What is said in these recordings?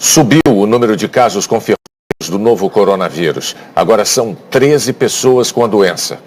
Subiu o número de casos confirmados do novo coronavírus. Agora são 13 pessoas com a doença.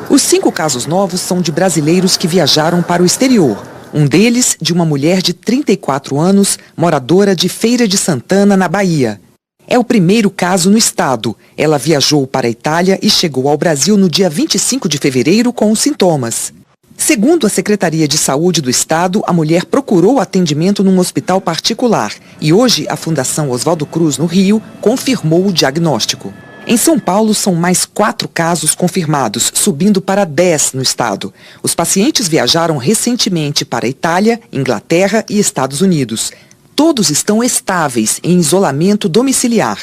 Os 5 casos novos são de brasileiros que viajaram para o exterior. Um deles, de uma mulher de 34 anos, moradora de Feira de Santana, na Bahia. É o primeiro caso no estado. Ela viajou para a Itália e chegou ao Brasil no dia 25 de fevereiro com os sintomas. Segundo a Secretaria de Saúde do Estado, a mulher procurou atendimento num hospital particular e hoje a Fundação Oswaldo Cruz, no Rio, confirmou o diagnóstico. Em São Paulo, são mais 4 casos confirmados, subindo para 10 no estado. Os pacientes viajaram recentemente para a Itália, Inglaterra e Estados Unidos. Todos estão estáveis em isolamento domiciliar.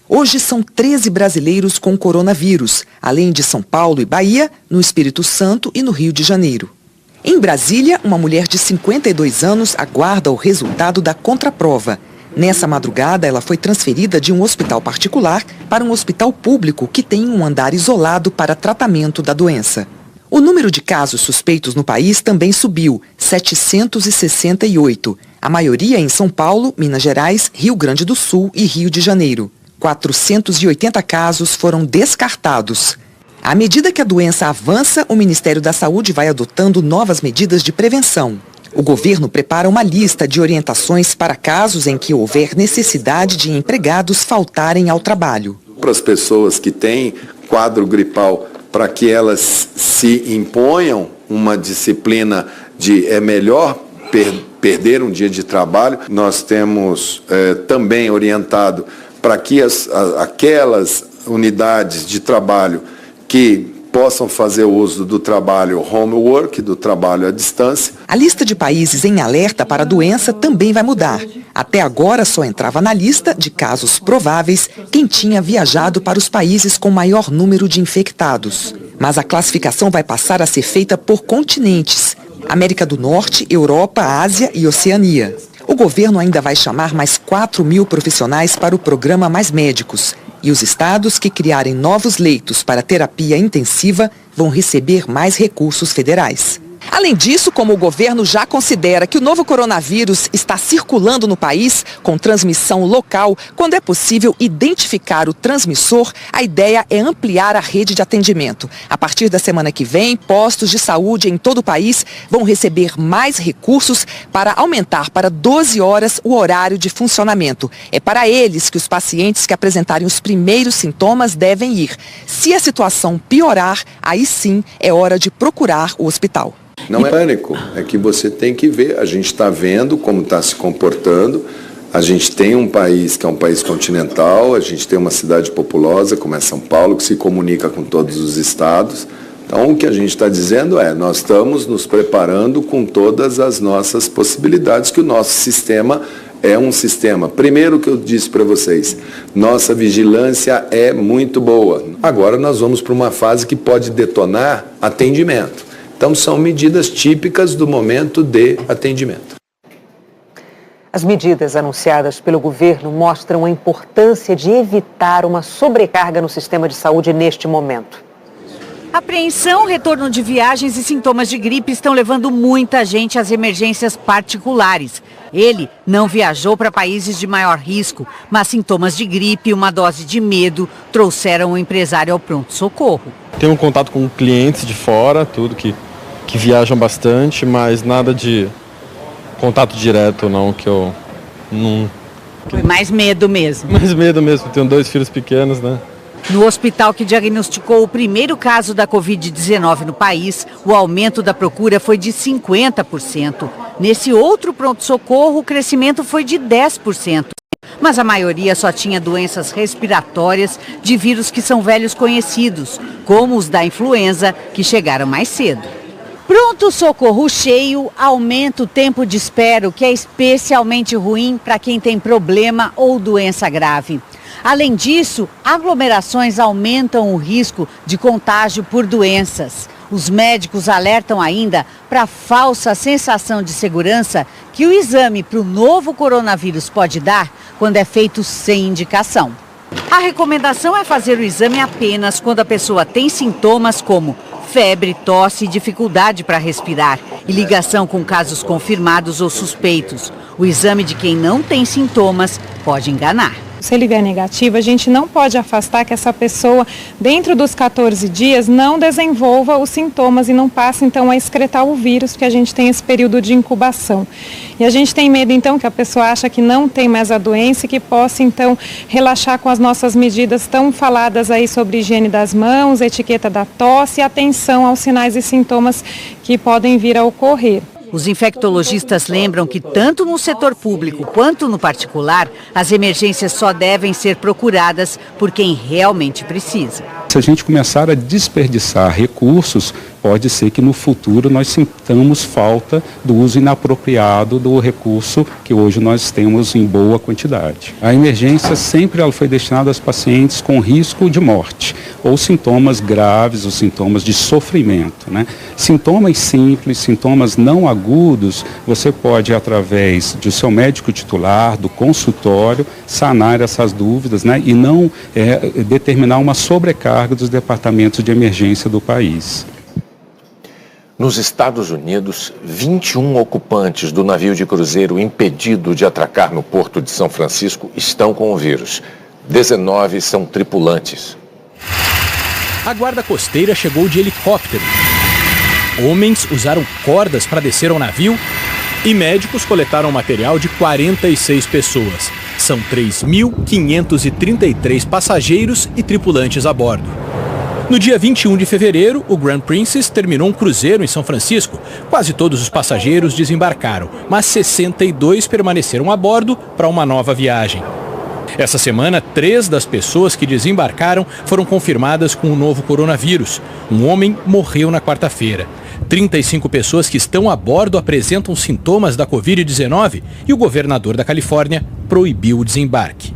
Hoje são 13 brasileiros com coronavírus, além de São Paulo e Bahia, no Espírito Santo e no Rio de Janeiro. Em Brasília, uma mulher de 52 anos aguarda o resultado da contraprova. Nessa madrugada, ela foi transferida de um hospital particular para um hospital público que tem um andar isolado para tratamento da doença. O número de casos suspeitos no país também subiu, 768. A maioria em São Paulo, Minas Gerais, Rio Grande do Sul e Rio de Janeiro. 480 casos foram descartados. À medida que a doença avança, o Ministério da Saúde vai adotando novas medidas de prevenção. O governo prepara uma lista de orientações para casos em que houver necessidade de empregados faltarem ao trabalho. Para as pessoas que têm quadro gripal, para que elas se imponham uma disciplina de é melhor perder um dia de trabalho, nós temos também orientado para que aquelas unidades de trabalho que possam fazer uso do trabalho homework, do trabalho à distância. A lista de países em alerta para a doença também vai mudar. Até agora só entrava na lista de casos prováveis quem tinha viajado para os países com maior número de infectados. Mas a classificação vai passar a ser feita por continentes: América do Norte, Europa, Ásia e Oceania. O governo ainda vai chamar mais 4.000 profissionais para o programa Mais Médicos. E os estados que criarem novos leitos para terapia intensiva vão receber mais recursos federais. Além disso, como o governo já considera que o novo coronavírus está circulando no país com transmissão local, quando é possível identificar o transmissor, a ideia é ampliar a rede de atendimento. A partir da semana que vem, postos de saúde em todo o país vão receber mais recursos para aumentar para 12 horas o horário de funcionamento. É para eles que os pacientes que apresentarem os primeiros sintomas devem ir. Se a situação piorar, aí sim é hora de procurar o hospital. Não é pânico, é que você tem que ver, a gente está vendo como está se comportando, a gente tem um país que é um país continental, a gente tem uma cidade populosa como é São Paulo, que se comunica com todos os estados. Então o que a gente está dizendo é, nós estamos nos preparando com todas as nossas possibilidades, que o nosso sistema é um sistema. Primeiro que eu disse para vocês, nossa vigilância é muito boa. Agora nós vamos para uma fase que pode detonar atendimento. Então, são medidas típicas do momento de atendimento. As medidas anunciadas pelo governo mostram a importância de evitar uma sobrecarga no sistema de saúde neste momento. Apreensão, retorno de viagens e sintomas de gripe estão levando muita gente às emergências particulares. Ele não viajou para países de maior risco, mas sintomas de gripe e uma dose de medo trouxeram o empresário ao pronto-socorro. Tenho um contato com clientes de fora, tudo que viajam bastante, mas nada de contato direto não, que eu não... Foi mais medo mesmo. Mais medo mesmo, tenho 2 filhos pequenos, né? No hospital que diagnosticou o primeiro caso da Covid-19 no país, o aumento da procura foi de 50%. Nesse outro pronto-socorro, o crescimento foi de 10%. Mas a maioria só tinha doenças respiratórias de vírus que são velhos conhecidos, como os da influenza, que chegaram mais cedo. Pronto-socorro cheio aumenta o tempo de espera, o que é especialmente ruim para quem tem problema ou doença grave. Além disso, aglomerações aumentam o risco de contágio por doenças. Os médicos alertam ainda para a falsa sensação de segurança que o exame para o novo coronavírus pode dar quando é feito sem indicação. A recomendação é fazer o exame apenas quando a pessoa tem sintomas como febre, tosse e dificuldade para respirar e ligação com casos confirmados ou suspeitos. O exame de quem não tem sintomas pode enganar. Se ele vier negativo, a gente não pode afastar que essa pessoa, dentro dos 14 dias, não desenvolva os sintomas e não passe, então, a excretar o vírus, porque a gente tem esse período de incubação. E a gente tem medo, então, que a pessoa acha que não tem mais a doença e que possa, então, relaxar com as nossas medidas tão faladas aí sobre higiene das mãos, etiqueta da tosse e atenção aos sinais e sintomas que podem vir a ocorrer. Os infectologistas lembram que tanto no setor público quanto no particular, as emergências só devem ser procuradas por quem realmente precisa. Se a gente começar a desperdiçar recursos, pode ser que no futuro nós sintamos falta do uso inapropriado do recurso que hoje nós temos em boa quantidade. A emergência sempre ela foi destinada aos pacientes com risco de morte, ou sintomas graves, ou sintomas de sofrimento, né? Sintomas simples, sintomas não agudos, você pode, através do seu médico titular, do consultório, sanar essas dúvidas, né? E não determinar uma sobrecarga dos departamentos de emergência do país. Nos Estados Unidos, 21 ocupantes do navio de cruzeiro impedido de atracar no porto de São Francisco estão com o vírus. 19 são tripulantes. A guarda costeira chegou de helicóptero. Homens usaram cordas para descer ao navio e médicos coletaram material de 46 pessoas. São 3.533 passageiros e tripulantes a bordo. No dia 21 de fevereiro, o Grand Princess terminou um cruzeiro em São Francisco. Quase todos os passageiros desembarcaram, mas 62 permaneceram a bordo para uma nova viagem. Essa semana, 3 das pessoas que desembarcaram foram confirmadas com o novo coronavírus. Um homem morreu na quarta-feira. 35 pessoas que estão a bordo apresentam sintomas da Covid-19 e o governador da Califórnia proibiu o desembarque.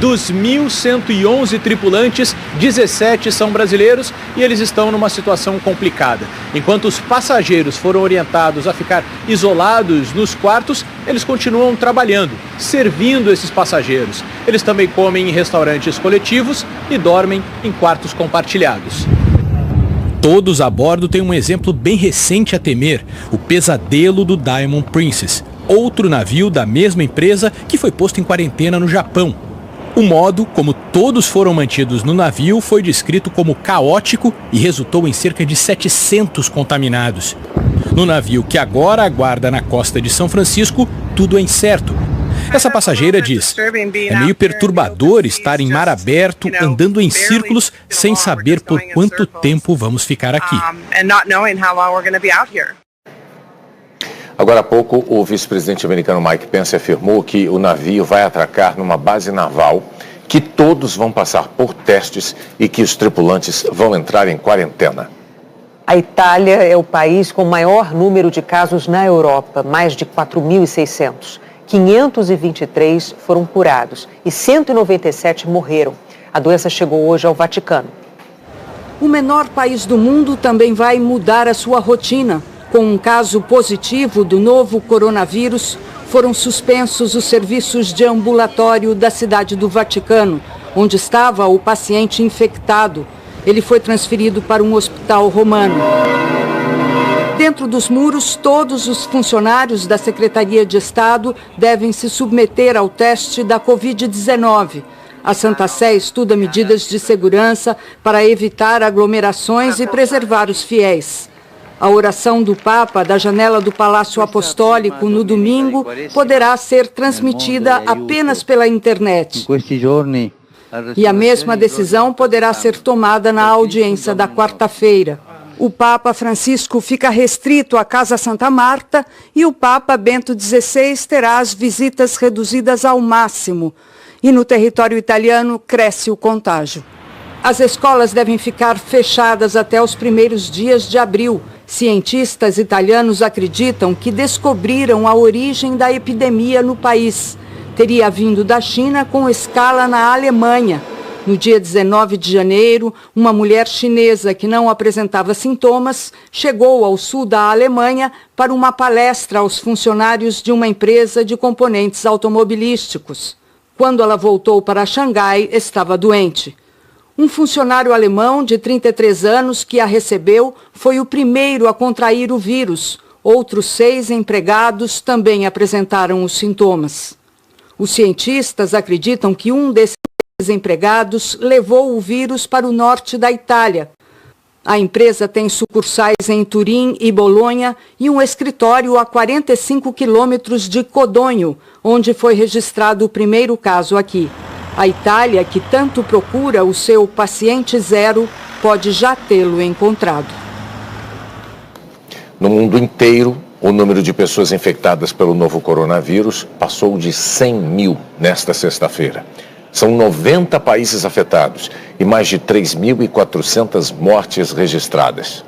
Dos 1.111 tripulantes, 17 são brasileiros e eles estão numa situação complicada. Enquanto os passageiros foram orientados a ficar isolados nos quartos, eles continuam trabalhando, servindo esses passageiros. Eles também comem em restaurantes coletivos e dormem em quartos compartilhados. Todos a bordo têm um exemplo bem recente a temer: o pesadelo do Diamond Princess, outro navio da mesma empresa que foi posto em quarentena no Japão. O modo como todos foram mantidos no navio foi descrito como caótico e resultou em cerca de 700 contaminados. No navio que agora aguarda na costa de São Francisco, tudo é incerto. Essa passageira diz: é meio perturbador estar em mar aberto, andando em círculos, sem saber por quanto tempo vamos ficar aqui. Agora há pouco, o vice-presidente americano Mike Pence afirmou que o navio vai atracar numa base naval, que todos vão passar por testes e que os tripulantes vão entrar em quarentena. A Itália é o país com maior número de casos na Europa, mais de 4.600. 523 foram curados e 197 morreram. A doença chegou hoje ao Vaticano. O menor país do mundo também vai mudar a sua rotina. Com um caso positivo do novo coronavírus, foram suspensos os serviços de ambulatório da cidade do Vaticano, onde estava o paciente infectado. Ele foi transferido para um hospital romano. Dentro dos muros, todos os funcionários da Secretaria de Estado devem se submeter ao teste da Covid-19. A Santa Sé estuda medidas de segurança para evitar aglomerações e preservar os fiéis. A oração do Papa da janela do Palácio Apostólico no domingo poderá ser transmitida apenas pela internet. E a mesma decisão poderá ser tomada na audiência da quarta-feira. O Papa Francisco fica restrito à Casa Santa Marta e o Papa Bento XVI terá as visitas reduzidas ao máximo. E no território italiano cresce o contágio. As escolas devem ficar fechadas até os primeiros dias de abril. Cientistas italianos acreditam que descobriram a origem da epidemia no país. Teria vindo da China com escala na Alemanha. No dia 19 de janeiro, uma mulher chinesa que não apresentava sintomas chegou ao sul da Alemanha para uma palestra aos funcionários de uma empresa de componentes automobilísticos. Quando ela voltou para Xangai, estava doente. Um funcionário alemão de 33 anos que a recebeu foi o primeiro a contrair o vírus. Outros 6 empregados também apresentaram os sintomas. Os cientistas acreditam que um desses empregados levou o vírus para o norte da Itália. A empresa tem sucursais em Turim e Bolonha e um escritório a 45 quilômetros de Codogno, onde foi registrado o primeiro caso aqui. A Itália, que tanto procura o seu paciente zero, pode já tê-lo encontrado. No mundo inteiro, o número de pessoas infectadas pelo novo coronavírus passou de 100 mil nesta sexta-feira. São 90 países afetados e mais de 3.400 mortes registradas.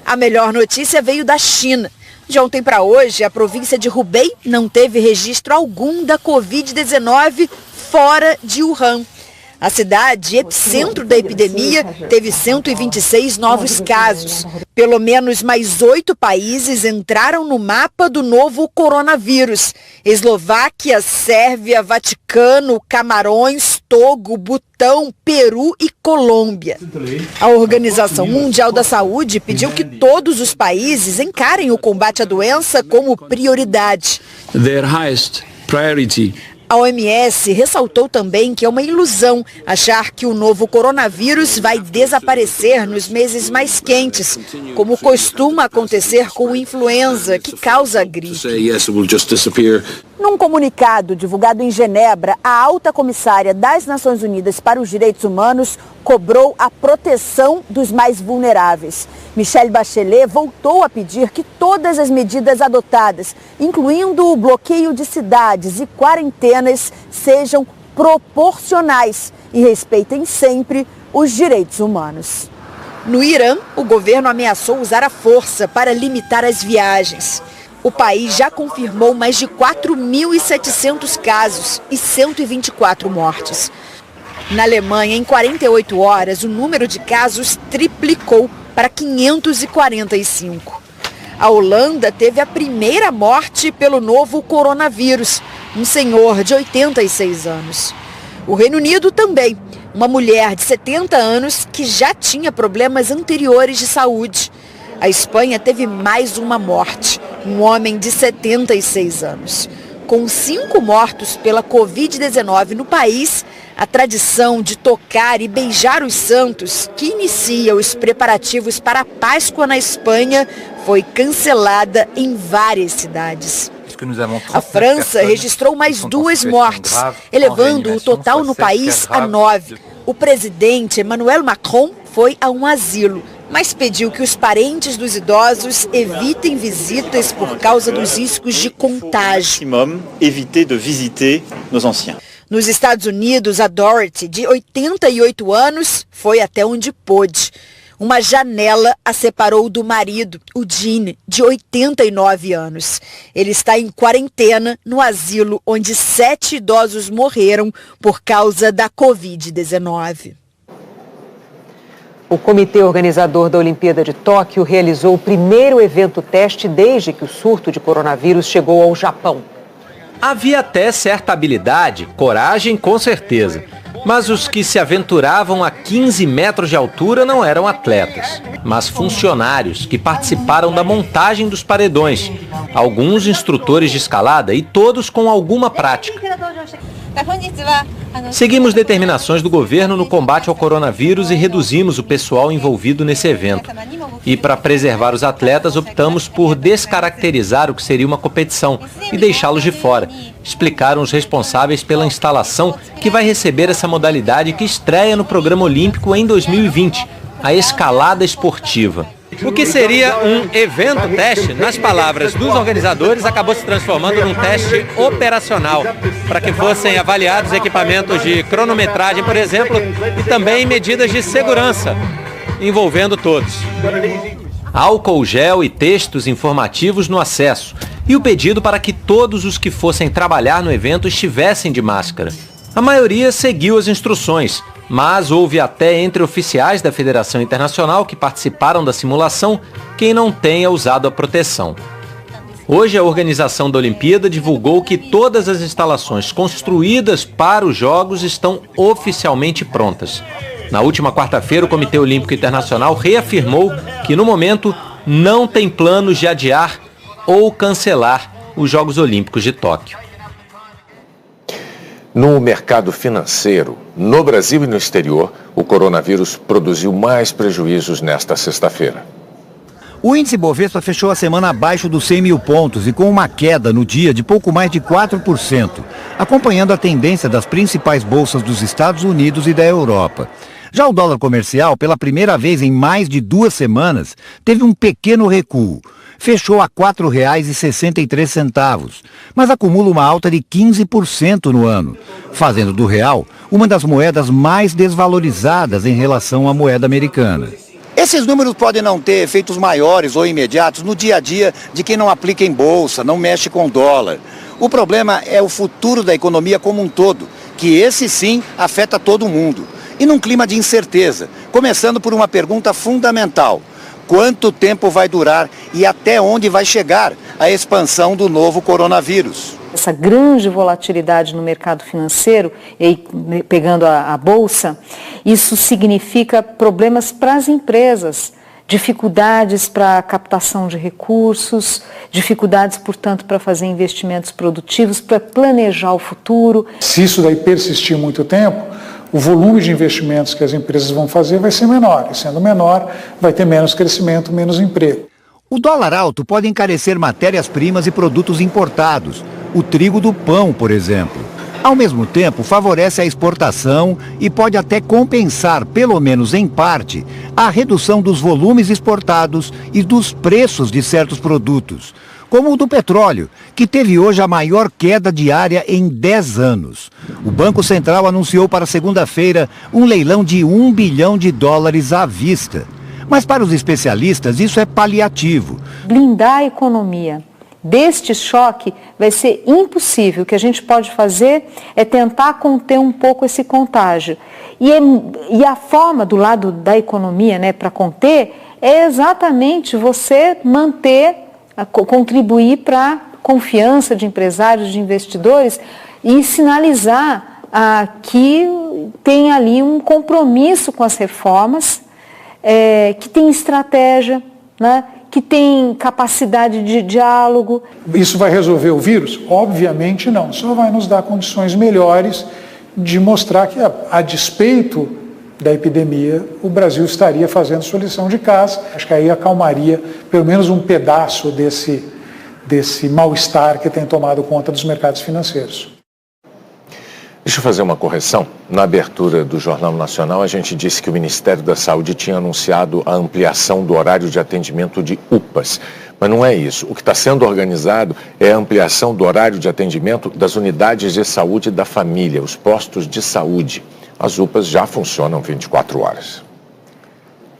A melhor notícia veio da China. De ontem para hoje, a província de Hubei não teve registro algum da Covid-19 fora de Wuhan. A cidade, epicentro da epidemia, teve 126 novos casos. Pelo menos mais 8 países entraram no mapa do novo coronavírus. Eslováquia, Sérvia, Vaticano, Camarões, Togo, Butão, Peru e Colômbia. A Organização Mundial da Saúde pediu que todos os países encarem o combate à doença como prioridade. Their highest priority. A OMS ressaltou também que é uma ilusão achar que o novo coronavírus vai desaparecer nos meses mais quentes, como costuma acontecer com a influenza, que causa gripe. Num comunicado divulgado em Genebra, a alta comissária das Nações Unidas para os Direitos Humanos cobrou a proteção dos mais vulneráveis. Michelle Bachelet voltou a pedir que todas as medidas adotadas, incluindo o bloqueio de cidades e quarentenas, sejam proporcionais e respeitem sempre os direitos humanos. No Irã, o governo ameaçou usar a força para limitar as viagens. O país já confirmou mais de 4.700 casos e 124 mortes. Na Alemanha, em 48 horas, o número de casos triplicou para 545. A Holanda teve a primeira morte pelo novo coronavírus, um senhor de 86 anos. O Reino Unido também, uma mulher de 70 anos que já tinha problemas anteriores de saúde. A Espanha teve mais uma morte, um homem de 76 anos. Com 5 mortos pela Covid-19 no país, a tradição de tocar e beijar os santos, que inicia os preparativos para a Páscoa na Espanha, foi cancelada em várias cidades. A França registrou mais 2 mortes, elevando o total no país a 9. O presidente Emmanuel Macron foi a um asilo, mas pediu que os parentes dos idosos evitem visitas por causa dos riscos de contágio. Nos Estados Unidos, a Dorothy, de 88 anos, foi até onde pôde. Uma janela a separou do marido, o Gene, de 89 anos. Ele está em quarentena no asilo onde 7 idosos morreram por causa da Covid-19. O comitê organizador da Olimpíada de Tóquio realizou o primeiro evento teste desde que o surto de coronavírus chegou ao Japão. Havia até certa habilidade, coragem com certeza. Mas os que se aventuravam a 15 metros de altura não eram atletas, mas funcionários que participaram da montagem dos paredões. Alguns instrutores de escalada e todos com alguma prática. Seguimos determinações do governo no combate ao coronavírus e reduzimos o pessoal envolvido nesse evento. E para preservar os atletas, optamos por descaracterizar o que seria uma competição e deixá-los de fora. Explicaram os responsáveis pela instalação que vai receber essa modalidade que estreia no programa olímpico em 2020, a escalada esportiva. O que seria um evento teste, nas palavras dos organizadores, acabou se transformando num teste operacional, para que fossem avaliados equipamentos de cronometragem, por exemplo, e também medidas de segurança, envolvendo todos. Álcool gel e textos informativos no acesso, e o pedido para que todos os que fossem trabalhar no evento estivessem de máscara. A maioria seguiu as instruções, mas houve até entre oficiais da Federação Internacional que participaram da simulação quem não tenha usado a proteção. Hoje, a organização da Olimpíada divulgou que todas as instalações construídas para os Jogos estão oficialmente prontas. Na última quarta-feira, o Comitê Olímpico Internacional reafirmou que, no momento, não tem planos de adiar ou cancelar os Jogos Olímpicos de Tóquio. No mercado financeiro, no Brasil e no exterior, o coronavírus produziu mais prejuízos nesta sexta-feira. O índice Bovespa fechou a semana abaixo dos 100 mil pontos e com uma queda no dia de pouco mais de 4%, acompanhando a tendência das principais bolsas dos Estados Unidos e da Europa. Já o dólar comercial, pela primeira vez em mais de 2 semanas, teve um pequeno recuo. Fechou a R$ 4,63, mas acumula uma alta de 15% no ano, fazendo do real uma das moedas mais desvalorizadas em relação à moeda americana. Esses números podem não ter efeitos maiores ou imediatos no dia a dia de quem não aplica em bolsa, não mexe com dólar. O problema é o futuro da economia como um todo, que esse sim afeta todo mundo. E num clima de incerteza, começando por uma pergunta fundamental: quanto tempo vai durar e até onde vai chegar a expansão do novo coronavírus? Essa grande volatilidade no mercado financeiro, e aí, pegando a bolsa, isso significa problemas para as empresas, dificuldades para a captação de recursos, dificuldades, portanto, para fazer investimentos produtivos, para planejar o futuro. Se isso daí persistir muito tempo, o volume de investimentos que as empresas vão fazer vai ser menor, e sendo menor, vai ter menos crescimento, menos emprego. O dólar alto pode encarecer matérias-primas e produtos importados, o trigo do pão, por exemplo. Ao mesmo tempo, favorece a exportação e pode até compensar, pelo menos em parte, a redução dos volumes exportados e dos preços de certos produtos, como o do petróleo, que teve hoje a maior queda diária em 10 anos. O Banco Central anunciou para segunda-feira um leilão de $1 bilhão à vista. Mas para os especialistas, isso é paliativo. Blindar a economia deste choque vai ser impossível. O que a gente pode fazer é tentar conter um pouco esse contágio. E a forma do lado da economia, né, para conter, é exatamente você manter, contribuir para a confiança de empresários, de investidores e sinalizar que tem ali um compromisso com as reformas, que tem estratégia, né, que tem capacidade de diálogo. Isso vai resolver o vírus? Obviamente não, só vai nos dar condições melhores de mostrar que, a despeito da epidemia, o Brasil estaria fazendo sua lição de casa. Acho que aí acalmaria pelo menos um pedaço desse mal-estar que tem tomado conta dos mercados financeiros. Deixa eu fazer uma correção. Na abertura do Jornal Nacional, a gente disse que o Ministério da Saúde tinha anunciado a ampliação do horário de atendimento de UPAs. Mas não é isso. O que está sendo organizado é a ampliação do horário de atendimento das unidades de saúde da família, os postos de saúde. As UPAs já funcionam 24 horas.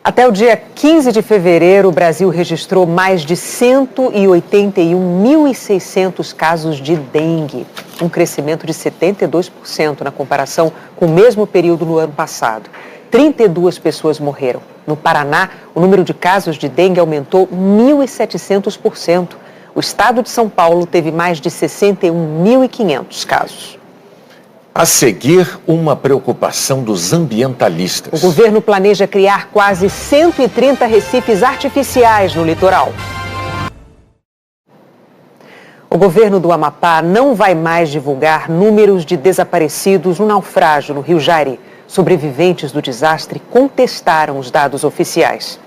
Até o dia 15 de fevereiro, o Brasil registrou mais de 181.600 casos de dengue, um crescimento de 72% na comparação com o mesmo período no ano passado. 32 pessoas morreram. No Paraná, o número de casos de dengue aumentou 1.700%. O estado de São Paulo teve mais de 61.500 casos. A seguir, uma preocupação dos ambientalistas. O governo planeja criar quase 130 recifes artificiais no litoral. O governo do Amapá não vai mais divulgar números de desaparecidos no naufrágio no Rio Jari. Sobreviventes do desastre contestaram os dados oficiais.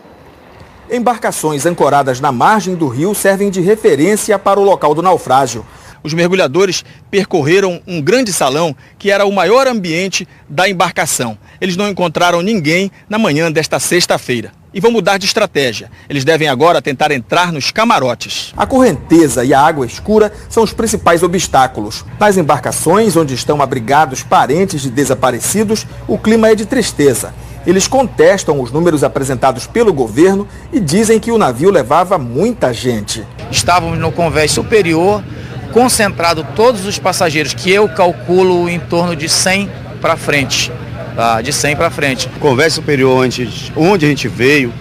Embarcações ancoradas na margem do rio servem de referência para o local do naufrágio. Os mergulhadores percorreram um grande salão que era o maior ambiente da embarcação. Eles não encontraram ninguém na manhã desta sexta-feira e vão mudar de estratégia. Eles devem agora tentar entrar nos camarotes. A correnteza e a água escura são os principais obstáculos. Nas embarcações onde estão abrigados parentes de desaparecidos, o clima é de tristeza. Eles contestam os números apresentados pelo governo e dizem que o navio levava muita gente. Estávamos no convés superior, concentrado todos os passageiros, que eu calculo em torno de 100 para frente. Tá? De 100 para frente. O convés superior, onde a gente veio,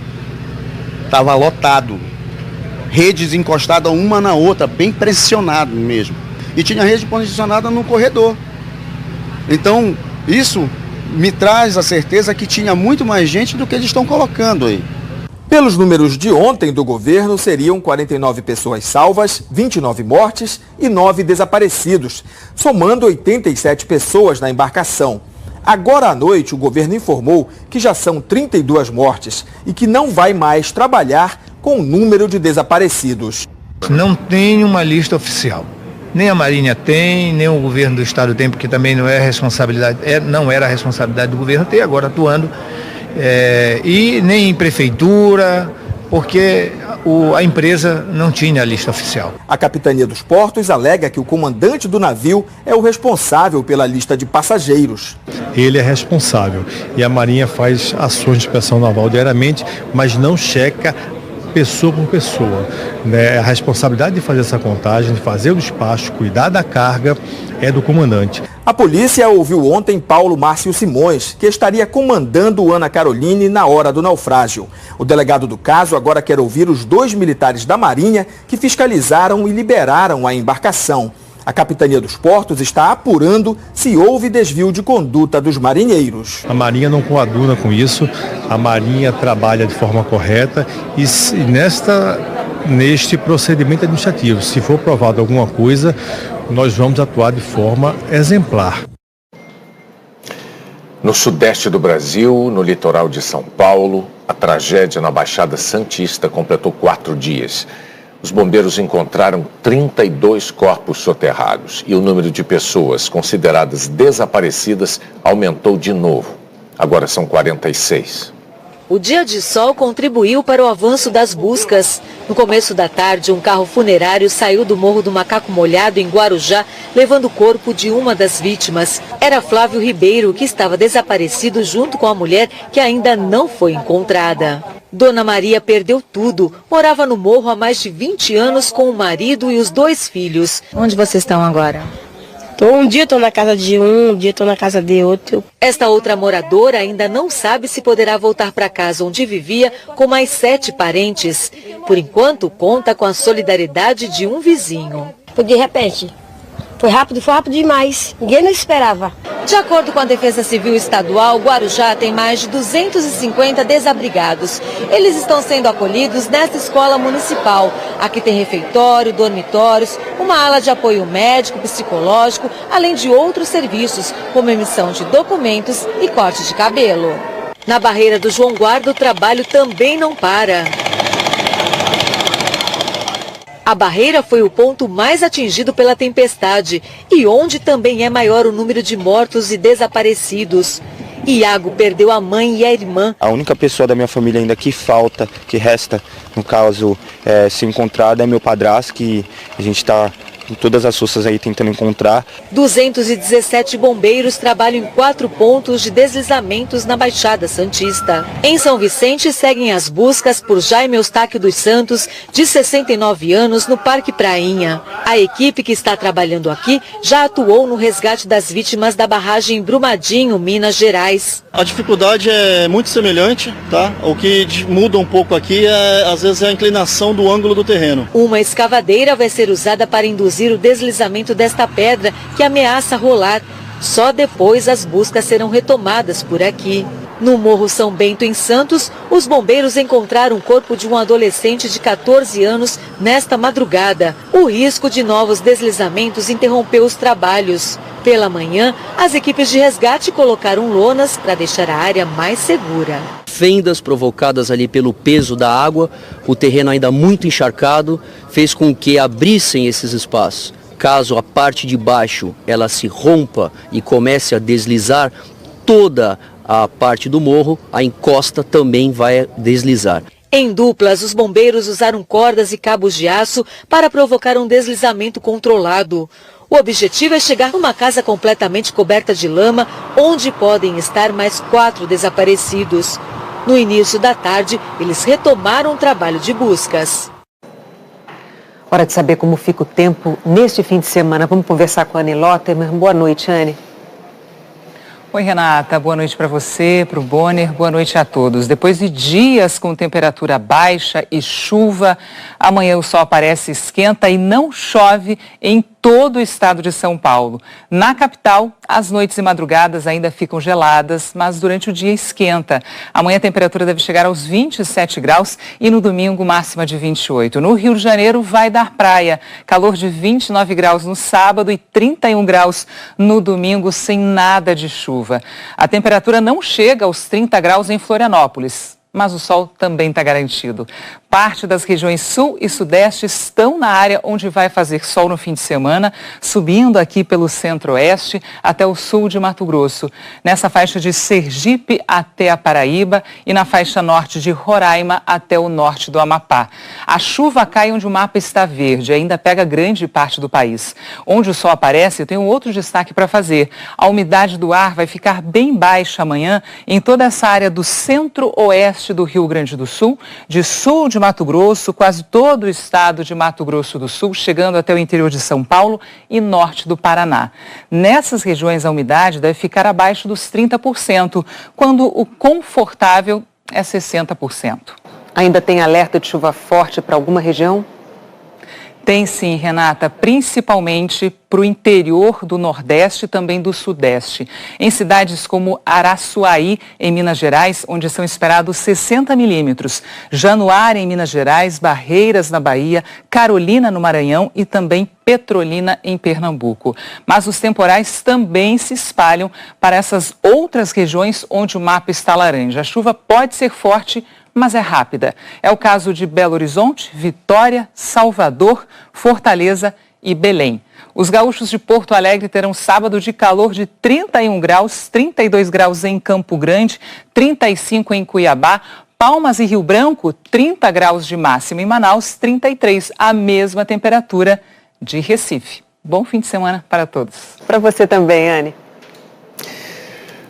estava lotado. redes encostadas uma na outra, bem pressionado mesmo. E tinha rede posicionada no corredor. Então, isso me traz a certeza que tinha muito mais gente do que eles estão colocando aí. Pelos números de ontem do governo, seriam 49 pessoas salvas, 29 mortes e 9 desaparecidos, somando 87 pessoas na embarcação. Agora à noite, o governo informou que já são 32 mortes e que não vai mais trabalhar com o número de desaparecidos. Não tem uma lista oficial. Nem a Marinha tem, nem o governo do estado tem, porque também não é responsabilidade, não era a responsabilidade do governo ter, agora atuando. E nem em prefeitura, porque a empresa não tinha a lista oficial. A Capitania dos Portos alega que o comandante do navio é o responsável pela lista de passageiros. Ele é responsável e a Marinha faz ações de inspeção naval diariamente, mas não checa pessoa por pessoa. A responsabilidade de fazer essa contagem, de fazer o despacho, cuidar da carga, é do comandante. A polícia ouviu ontem Paulo Márcio Simões, que estaria comandando o Ana Caroline na hora do naufrágio. O delegado do caso agora quer ouvir os 2 militares da Marinha que fiscalizaram e liberaram a embarcação. A Capitania dos Portos está apurando se houve desvio de conduta dos marinheiros. A Marinha não coaduna com isso, a Marinha trabalha de forma correta e neste procedimento administrativo, se for provado alguma coisa, nós vamos atuar de forma exemplar. No sudeste do Brasil, no litoral de São Paulo, a tragédia na Baixada Santista completou 4 dias. Os bombeiros encontraram 32 corpos soterrados e o número de pessoas consideradas desaparecidas aumentou de novo. Agora são 46. O dia de sol contribuiu para o avanço das buscas. No começo da tarde, um carro funerário saiu do Morro do Macaco Molhado, em Guarujá, levando o corpo de uma das vítimas. Era Flávio Ribeiro, que estava desaparecido junto com a mulher que ainda não foi encontrada. Dona Maria perdeu tudo. Morava no morro há mais de 20 anos com o marido e os 2 filhos. Onde vocês estão agora? Um dia estou na casa de um dia estou na casa de outro. Esta outra moradora ainda não sabe se poderá voltar para casa onde vivia com mais 7 parentes. Por enquanto, conta com a solidariedade de um vizinho. De repente, foi rápido demais. Ninguém não esperava. De acordo com a Defesa Civil Estadual, Guarujá tem mais de 250 desabrigados. Eles estão sendo acolhidos nesta escola municipal. Aqui tem refeitório, dormitórios, uma ala de apoio médico, psicológico, além de outros serviços, como emissão de documentos e corte de cabelo. Na barreira do João Guarda, o trabalho também não para. A barreira foi o ponto mais atingido pela tempestade e onde também é maior o número de mortos e desaparecidos. Iago perdeu a mãe e a irmã. A única pessoa da minha família ainda que falta, que resta, no caso, se encontrada, é meu padrasto, que a gente está com todas as forças aí tentando encontrar. 217 bombeiros trabalham em 4 pontos de deslizamentos na Baixada Santista. Em São Vicente, seguem as buscas por Jaime Eustáquio dos Santos, de 69 anos, no Parque Prainha. A equipe que está trabalhando aqui já atuou no resgate das vítimas da barragem em Brumadinho, Minas Gerais. A dificuldade é muito semelhante, tá? O que muda um pouco aqui às vezes, é a inclinação do ângulo do terreno. Uma escavadeira vai ser usada para induzir o deslizamento desta pedra que ameaça rolar. Só depois as buscas serão retomadas por aqui. No Morro São Bento, em Santos, os bombeiros encontraram o corpo de um adolescente de 14 anos nesta madrugada. O risco de novos deslizamentos interrompeu os trabalhos. Pela manhã, as equipes de resgate colocaram lonas para deixar a área mais segura. Fendas provocadas ali pelo peso da água, o terreno ainda muito encharcado, fez com que abrissem esses espaços. Caso a parte de baixo ela se rompa e comece a deslizar, toda a parte do morro, a encosta também vai deslizar. Em duplas, os bombeiros usaram cordas e cabos de aço para provocar um deslizamento controlado. O objetivo é chegar numa casa completamente coberta de lama, onde podem estar mais 4 desaparecidos. No início da tarde, eles retomaram o trabalho de buscas. Hora de saber como fica o tempo neste fim de semana. Vamos conversar com a Anne Lotterman. Boa noite, Anne. Oi, Renata, boa noite para você, para o Bonner, boa noite a todos. Depois de dias com temperatura baixa e chuva, amanhã o sol aparece, esquenta e não chove em todo o estado de São Paulo. Na capital, as noites e madrugadas ainda ficam geladas, mas durante o dia esquenta. Amanhã a temperatura deve chegar aos 27 graus e no domingo máxima de 28. No Rio de Janeiro vai dar praia, calor de 29 graus no sábado e 31 graus no domingo sem nada de chuva. A temperatura não chega aos 30 graus em Florianópolis, mas o sol também está garantido. Parte das regiões sul e sudeste estão na área onde vai fazer sol no fim de semana, subindo aqui pelo centro-oeste até o sul de Mato Grosso, nessa faixa de Sergipe até a Paraíba e na faixa norte de Roraima até o norte do Amapá. A chuva cai onde o mapa está verde, ainda pega grande parte do país. Onde o sol aparece, tem um outro destaque para fazer. A umidade do ar vai ficar bem baixa amanhã em toda essa área do centro-oeste do Rio Grande do Sul, de sul de Mato Grosso, quase todo o estado de Mato Grosso do Sul, chegando até o interior de São Paulo e norte do Paraná. Nessas regiões a umidade deve ficar abaixo dos 30%, quando o confortável é 60%. Ainda tem alerta de chuva forte para alguma região? Tem sim, Renata, principalmente para o interior do Nordeste e também do Sudeste. Em cidades como Araçuaí, em Minas Gerais, onde são esperados 60 milímetros. Januária, em Minas Gerais, Barreiras, na Bahia, Carolina, no Maranhão e também Petrolina, em Pernambuco. Mas os temporais também se espalham para essas outras regiões onde o mapa está laranja. A chuva pode ser forte, mas é rápida. É o caso de Belo Horizonte, Vitória, Salvador, Fortaleza e Belém. Os gaúchos de Porto Alegre terão sábado de calor de 31 graus, 32 graus em Campo Grande, 35 em Cuiabá, Palmas e Rio Branco, 30 graus de máxima, em Manaus, 33, a mesma temperatura de Recife. Bom fim de semana para todos. Para você também, Anne.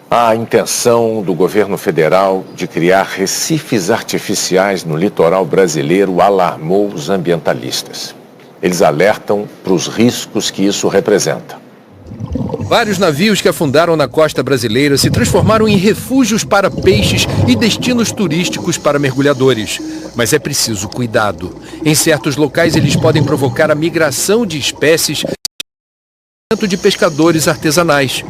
A intenção do governo federal de criar recifes artificiais no litoral brasileiro alarmou os ambientalistas. Eles alertam para os riscos que isso representa. Vários navios que afundaram na costa brasileira se transformaram em refúgios para peixes e destinos turísticos para mergulhadores. Mas é preciso cuidado. Em certos locais eles podem provocar a migração de espécies de pescadores artesanais.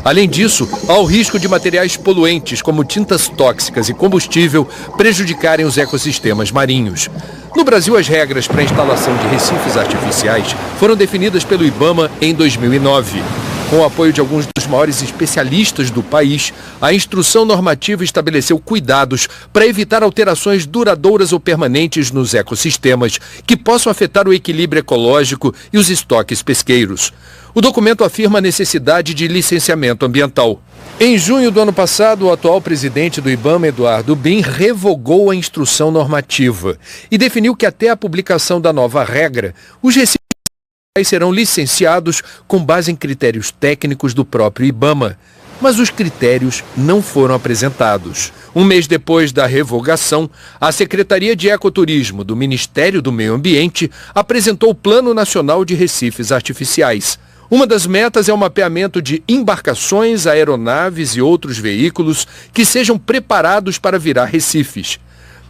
Além disso, há o risco de materiais poluentes, como tintas tóxicas e combustível, prejudicarem os ecossistemas marinhos. No Brasil, as regras para a instalação de recifes artificiais foram definidas pelo IBAMA em 2009. Com o apoio de alguns dos maiores especialistas do país, a instrução normativa estabeleceu cuidados para evitar alterações duradouras ou permanentes nos ecossistemas que possam afetar o equilíbrio ecológico e os estoques pesqueiros. O documento afirma a necessidade de licenciamento ambiental. Em junho do ano passado, o atual presidente do IBAMA, Eduardo Bin, revogou a instrução normativa e definiu que até a publicação da nova regra, os recifes serão licenciados com base em critérios técnicos do próprio IBAMA. Mas os critérios não foram apresentados. Um mês depois da revogação, a Secretaria de Ecoturismo do Ministério do Meio Ambiente apresentou o Plano Nacional de Recifes Artificiais. Uma das metas é o mapeamento de embarcações, aeronaves e outros veículos que sejam preparados para virar recifes.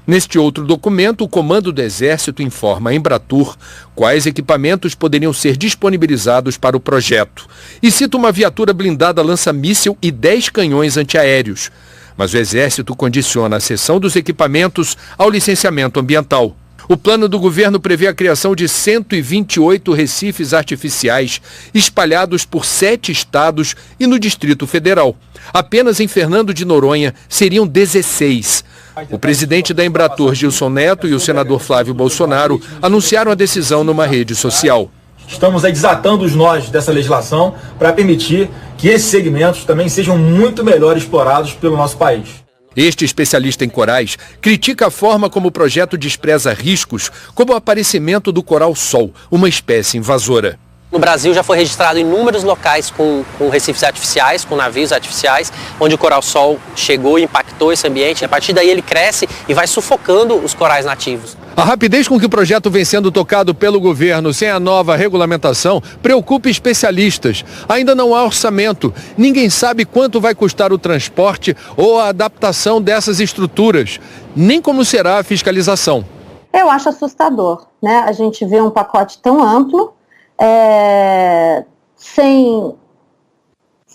Neste outro documento, o Comando do Exército informa a Embratur quais equipamentos poderiam ser disponibilizados para o projeto e cita uma viatura blindada lança-míssil e 10 canhões antiaéreos. Mas o Exército condiciona a cessão dos equipamentos ao licenciamento ambiental. O plano do governo prevê a criação de 128 recifes artificiais espalhados por 7 estados e no Distrito Federal. Apenas em Fernando de Noronha seriam 16. O presidente da Embratur, Gilson Neto, e o senador Flávio Bolsonaro anunciaram a decisão numa rede social. Estamos aí desatando os nós dessa legislação para permitir que esses segmentos também sejam muito melhor explorados pelo nosso país. Este especialista em corais critica a forma como o projeto despreza riscos, como o aparecimento do coral-sol, uma espécie invasora. No Brasil já foi registrado inúmeros locais com recifes artificiais, com navios artificiais, onde o coral-sol chegou e impactou esse ambiente. A partir daí ele cresce e vai sufocando os corais nativos. A rapidez com que o projeto vem sendo tocado pelo governo sem a nova regulamentação preocupa especialistas. Ainda não há orçamento. Ninguém sabe quanto vai custar o transporte ou a adaptação dessas estruturas, nem como será a fiscalização. Eu acho assustador, né? A gente vê um pacote tão amplo, sem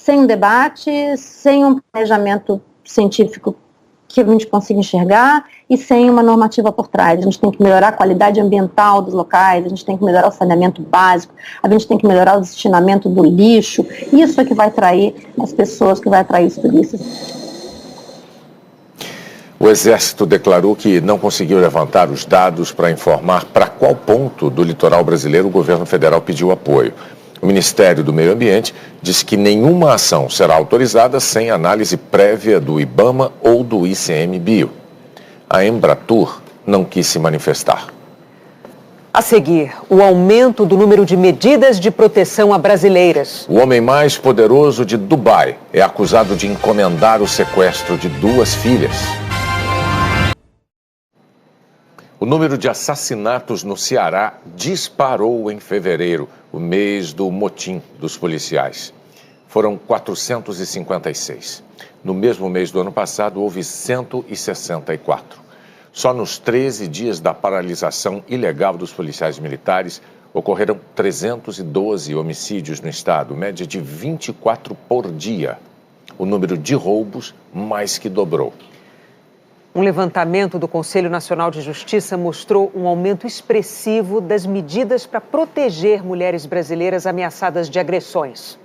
um debate, sem um planejamento científico que a gente consiga enxergar e sem uma normativa por trás. A gente tem que melhorar a qualidade ambiental dos locais, a gente tem que melhorar o saneamento básico, a gente tem que melhorar o destinamento do lixo. Isso é que vai atrair as pessoas, que vai atrair os turistas. O Exército declarou que não conseguiu levantar os dados para informar para qual ponto do litoral brasileiro o governo federal pediu apoio. O Ministério do Meio Ambiente disse que nenhuma ação será autorizada sem análise prévia do IBAMA ou do ICMBio. A Embratur não quis se manifestar. A seguir, o aumento do número de medidas de proteção a brasileiras. O homem mais poderoso de Dubai é acusado de encomendar o sequestro de 2 filhas. O número de assassinatos no Ceará disparou em fevereiro, o mês do motim dos policiais. Foram 456. No mesmo mês do ano passado, houve 164. Só nos 13 dias da paralisação ilegal dos policiais militares, ocorreram 312 homicídios no estado, média de 24 por dia. O número de roubos mais que dobrou. Um levantamento do Conselho Nacional de Justiça mostrou um aumento expressivo das medidas para proteger mulheres brasileiras ameaçadas de agressões.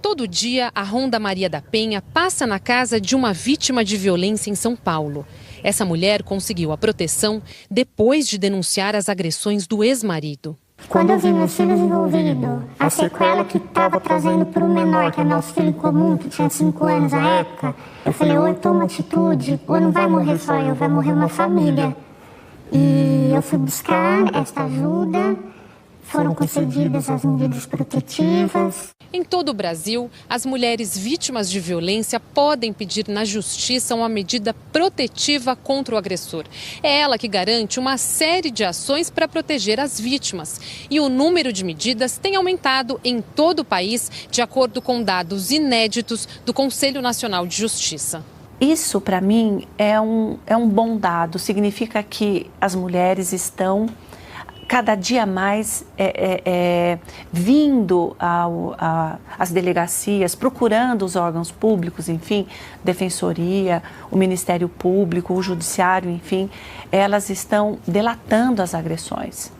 Todo dia, a Ronda Maria da Penha passa na casa de uma vítima de violência em São Paulo. Essa mulher conseguiu a proteção depois de denunciar as agressões do ex-marido. Quando eu vi meus filhos envolvidos, a sequela que estava trazendo para o menor, que é nosso filho comum, que tinha 5 anos na época, eu falei, ou eu tomo atitude, ou não vai morrer só eu, vai morrer uma família. E eu fui buscar esta ajuda, foram concedidas as medidas protetivas. Em todo o Brasil, as mulheres vítimas de violência podem pedir na justiça uma medida protetiva contra o agressor. É ela que garante uma série de ações para proteger as vítimas. E o número de medidas tem aumentado em todo o país, de acordo com dados inéditos do Conselho Nacional de Justiça. Isso, para mim, é um bom dado. Significa que as mulheres estão cada dia mais vindo às delegacias, procurando os órgãos públicos, enfim, Defensoria, o Ministério Público, o Judiciário, enfim, elas estão delatando as agressões.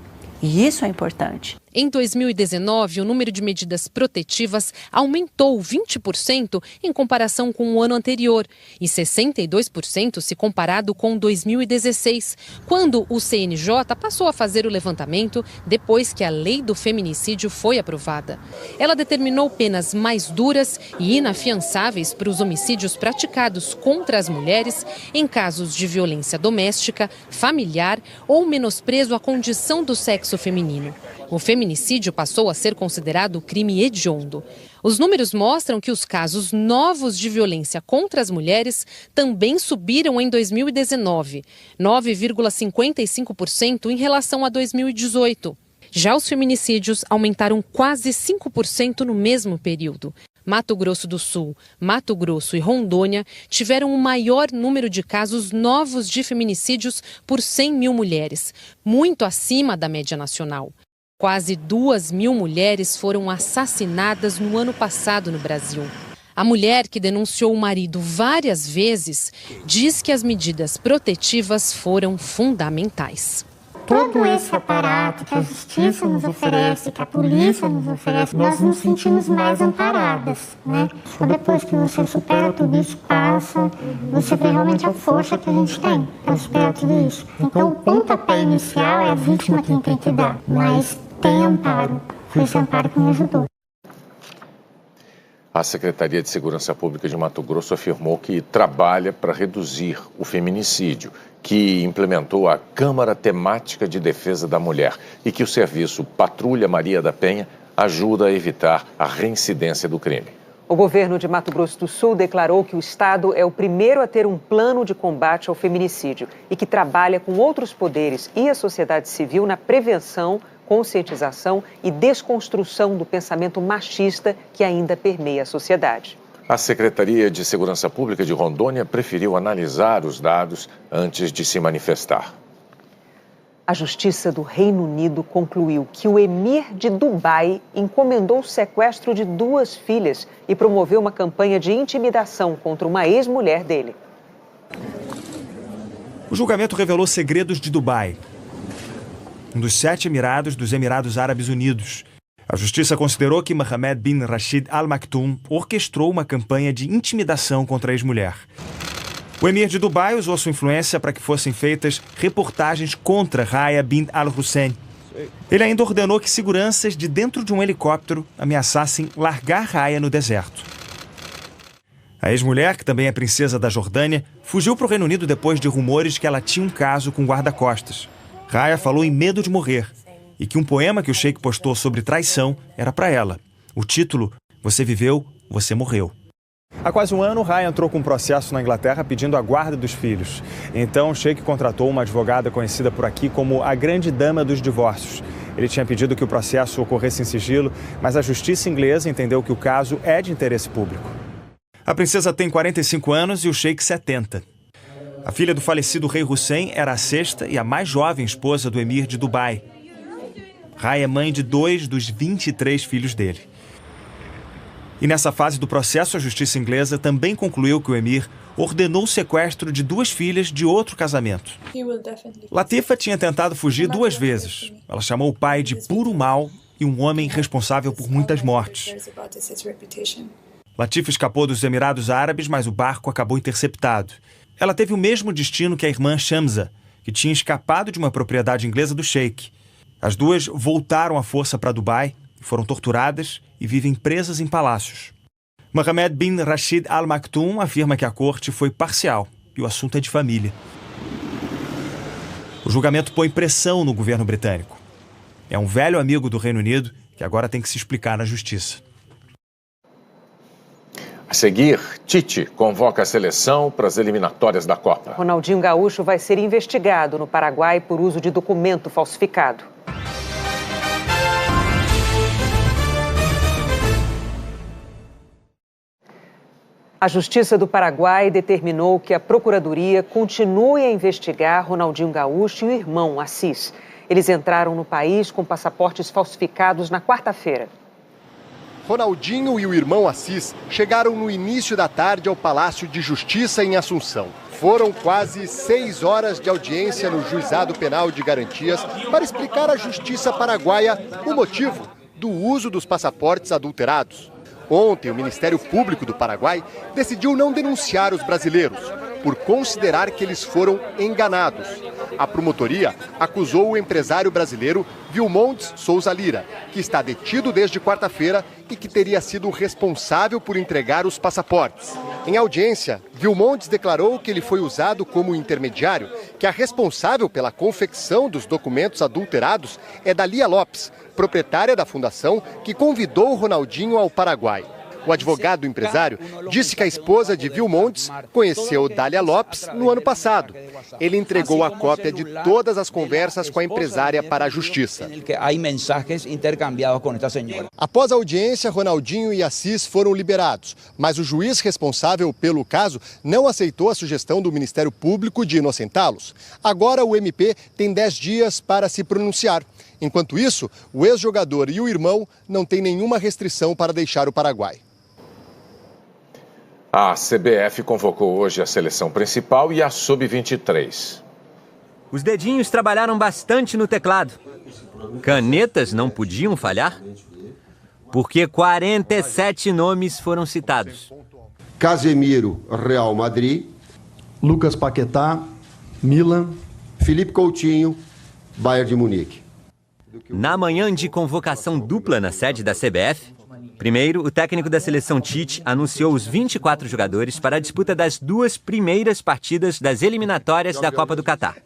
E isso é importante. Em 2019, o número de medidas protetivas aumentou 20% em comparação com o ano anterior e 62% se comparado com 2016, quando o CNJ passou a fazer o levantamento depois que a lei do feminicídio foi aprovada. Ela determinou penas mais duras e inafiançáveis para os homicídios praticados contra as mulheres em casos de violência doméstica, familiar ou menosprezo à condição do sexo feminino. O feminicídio passou a ser considerado crime hediondo. Os números mostram que os casos novos de violência contra as mulheres também subiram em 2019, 9,55% em relação a 2018. Já os feminicídios aumentaram quase 5% no mesmo período. Mato Grosso do Sul, Mato Grosso e Rondônia tiveram o maior número de casos novos de feminicídios por 100 mil mulheres, muito acima da média nacional. Quase 2.000 mulheres foram assassinadas no ano passado no Brasil. A mulher, que denunciou o marido várias vezes, diz que as medidas protetivas foram fundamentais. Todo esse aparato que a justiça nos oferece, que a polícia nos oferece, nós nos sentimos mais amparadas, né? Só depois que você supera tudo isso, passa, você vê realmente a força que a gente tem para superar tudo isso. Então, o pontapé inicial é a vítima quem tem que dar, mas tem amparo. Foi esse amparo que me ajudou. A Secretaria de Segurança Pública de Mato Grosso afirmou que trabalha para reduzir o feminicídio, que implementou a Câmara Temática de Defesa da Mulher e que o serviço Patrulha Maria da Penha ajuda a evitar a reincidência do crime. O governo de Mato Grosso do Sul declarou que o estado é o primeiro a ter um plano de combate ao feminicídio e que trabalha com outros poderes e a sociedade civil na prevenção, conscientização e desconstrução do pensamento machista que ainda permeia a sociedade. A Secretaria de Segurança Pública de Rondônia preferiu analisar os dados antes de se manifestar. A Justiça do Reino Unido concluiu que o emir de Dubai encomendou o sequestro de 2 filhas e promoveu uma campanha de intimidação contra uma ex-mulher dele. O julgamento revelou segredos de Dubai, um dos 7 emirados dos Emirados Árabes Unidos. A Justiça considerou que Mohammed bin Rashid Al Maktoum orquestrou uma campanha de intimidação contra a ex-mulher. O emir de Dubai usou sua influência para que fossem feitas reportagens contra Raya bint Al-Hussein. Ele ainda ordenou que seguranças de dentro de um helicóptero ameaçassem largar Raya no deserto. A ex-mulher, que também é princesa da Jordânia, fugiu para o Reino Unido depois de rumores que ela tinha um caso com guarda-costas. Raya falou em medo de morrer e que um poema que o sheik postou sobre traição era para ela. O título, Você viveu, você morreu. Há quase um ano, Raya entrou com um processo na Inglaterra pedindo a guarda dos filhos. Então, o sheik contratou uma advogada conhecida por aqui como a Grande Dama dos Divórcios. Ele tinha pedido que o processo ocorresse em sigilo, mas a justiça inglesa entendeu que o caso é de interesse público. A princesa tem 45 anos e o sheik 70. A filha do falecido rei Hussein era a 6ª e a mais jovem esposa do emir de Dubai. Raya é mãe de 2 dos 23 filhos dele. E nessa fase do processo, a justiça inglesa também concluiu que o emir ordenou o sequestro de 2 filhas de outro casamento. Latifa tinha tentado fugir 2 vezes. Ela chamou o pai de puro mal e um homem responsável por muitas mortes. Latifa escapou dos Emirados Árabes, mas o barco acabou interceptado. Ela teve o mesmo destino que a irmã Shamsa, que tinha escapado de uma propriedade inglesa do sheik. As 2 voltaram à força para Dubai, foram torturadas e vivem presas em palácios. Mohammed bin Rashid Al Maktoum afirma que a corte foi parcial e o assunto é de família. O julgamento põe pressão no governo britânico. É um velho amigo do Reino Unido que agora tem que se explicar na justiça. A seguir, Tite convoca a seleção para as eliminatórias da Copa. Ronaldinho Gaúcho vai ser investigado no Paraguai por uso de documento falsificado. A Justiça do Paraguai determinou que a Procuradoria continue a investigar Ronaldinho Gaúcho e o irmão Assis. Eles entraram no país com passaportes falsificados na quarta-feira. Ronaldinho e o irmão Assis chegaram no início da tarde ao Palácio de Justiça em Assunção. Foram quase 6 horas de audiência no Juizado Penal de Garantias para explicar à Justiça paraguaia o motivo do uso dos passaportes adulterados. Ontem, o Ministério Público do Paraguai decidiu não denunciar os brasileiros, por considerar que eles foram enganados. A promotoria acusou o empresário brasileiro Vilmontes Souza Lira, que está detido desde quarta-feira e que teria sido responsável por entregar os passaportes. Em audiência, Vilmontes declarou que ele foi usado como intermediário, que a responsável pela confecção dos documentos adulterados é Dalia Lopes, proprietária da fundação que convidou Ronaldinho ao Paraguai. O advogado do empresário disse que a esposa de Vilmontes conheceu Dália Lopes no ano passado. Ele entregou a cópia de todas as conversas com a empresária para a justiça. Após a audiência, Ronaldinho e Assis foram liberados, mas o juiz responsável pelo caso não aceitou a sugestão do Ministério Público de inocentá-los. Agora o MP tem 10 dias para se pronunciar. Enquanto isso, o ex-jogador e o irmão não têm nenhuma restrição para deixar o Paraguai. A CBF convocou hoje a seleção principal e a Sub-23. Os dedinhos trabalharam bastante no teclado. Canetas não podiam falhar? Porque 47 nomes foram citados. Casemiro, Real Madrid. Lucas Paquetá, Milan. Felipe Coutinho, Bayern de Munique. Na manhã de convocação dupla na sede da CBF, Primeiro, o técnico da seleção Tite anunciou os 24 jogadores para a disputa das 2 primeiras partidas das eliminatórias da Copa do Catar.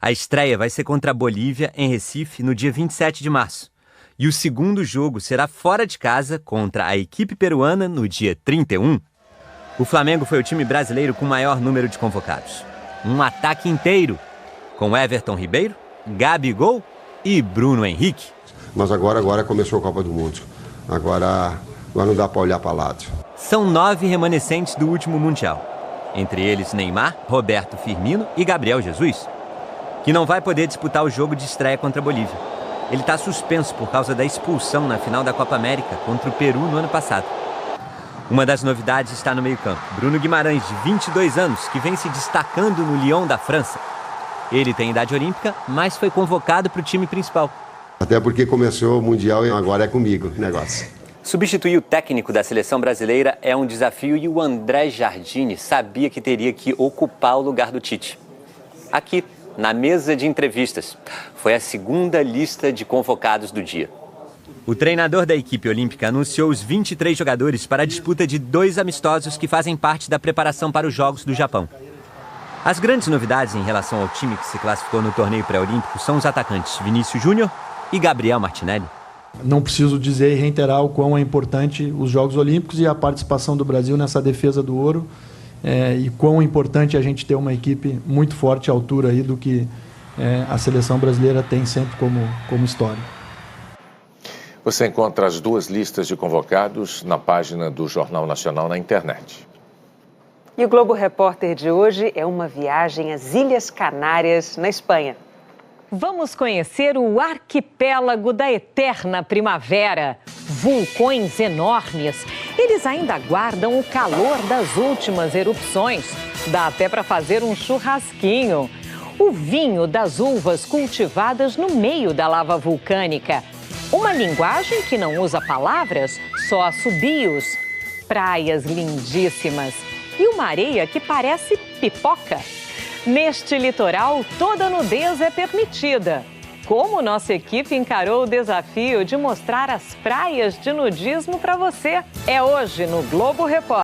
A estreia vai ser contra a Bolívia, em Recife, no dia 27 de março. E o segundo jogo será fora de casa contra a equipe peruana no dia 31. O Flamengo foi o time brasileiro com maior número de convocados. Um ataque inteiro, com Everton Ribeiro, Gabigol e Bruno Henrique. Mas agora começou a Copa do Mundo. Agora não dá para olhar para lado. São 9 remanescentes do último Mundial. Entre eles Neymar, Roberto Firmino e Gabriel Jesus, que não vai poder disputar o jogo de estreia contra a Bolívia. Ele está suspenso por causa da expulsão na final da Copa América contra o Peru no ano passado. Uma das novidades está no meio-campo. Bruno Guimarães, de 22 anos, que vem se destacando no Lyon da França. Ele tem idade olímpica, mas foi convocado para o time principal. Até porque começou o Mundial e agora é comigo o negócio. Substituir o técnico da seleção brasileira é um desafio e o André Jardine sabia que teria que ocupar o lugar do Tite. Aqui, na mesa de entrevistas, foi a segunda lista de convocados do dia. O treinador da equipe olímpica anunciou os 23 jogadores para a disputa de 2 amistosos que fazem parte da preparação para os Jogos do Japão. As grandes novidades em relação ao time que se classificou no torneio pré-olímpico são os atacantes Vinícius Júnior e Gabriel Martinelli. Não preciso dizer e reiterar o quão é importante os Jogos Olímpicos e a participação do Brasil nessa defesa do ouro, e quão importante a gente ter uma equipe muito forte à altura aí do que a seleção brasileira tem sempre como história. Você encontra as 2 listas de convocados na página do Jornal Nacional na internet. E o Globo Repórter de hoje é uma viagem às Ilhas Canárias, na Espanha. Vamos conhecer o arquipélago da eterna primavera. Vulcões enormes. Eles ainda guardam o calor das últimas erupções. Dá até para fazer um churrasquinho. O vinho das uvas cultivadas no meio da lava vulcânica. Uma linguagem que não usa palavras, só assobios. Praias lindíssimas. E uma areia que parece pipoca. Neste litoral, toda nudez é permitida. Como nossa equipe encarou o desafio de mostrar as praias de nudismo para você? É hoje no Globo Repórter.